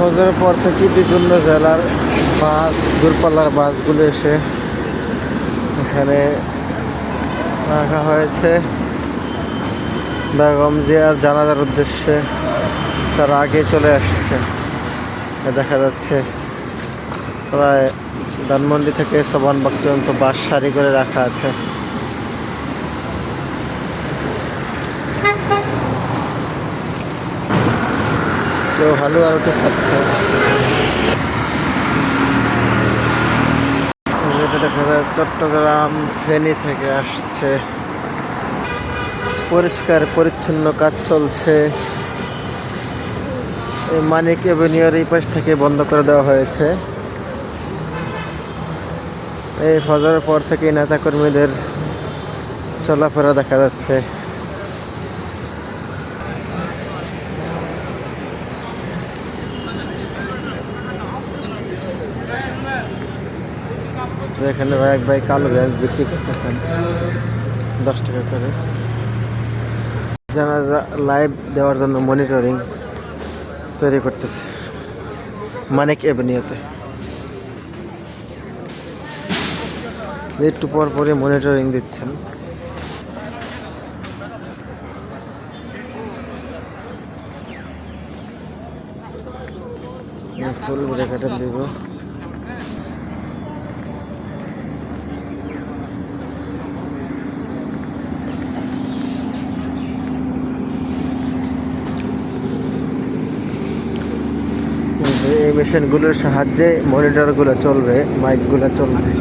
ফজরের পর থেকে বিভিন্ন জেলার বাস, দূরপাল্লার বাসগুলো এসে এখানে রাখা হয়েছে বেগম জিয়ার জানাজার উদ্দেশ্যে। তার আগে চলে আসছে। দেখা যাচ্ছে প্রায় ধানমন্ডি থেকে সোবানবাগ পর্যন্ত বাস সারি করে রাখা আছে। কেউ হালুয়া রুটি খাচ্ছে। যেটা দেখা যায় চট্টগ্রাম ফেনী থেকে আসছে। পরিষ্কার পরিচ্ছন্ন কাজ চলছে। এই মানিক এভিনিউর এই পাশ থেকে বন্ধ করে দেওয়া হয়েছে। এই ফজরের পর থেকে নেতাকর্মীদের চলাফেরা দেখা যাচ্ছে। এখানে এক ভাই কালো পেঁয়াজ বিক্রি করতেছেন 10 টাকা করে। জানাজা লাইভ দেওয়ার জন্য মনিটরিং তৈরি করতেছে মানিক এভিনিউতে। একটু পর পরে মনিটরিং দিচ্ছেন। ফুল ব্রেকেটে দিব। এই মেশিনগুলোর সাহায্যে মনিটরগুলো চলবে, মাইকগুলো চলবে।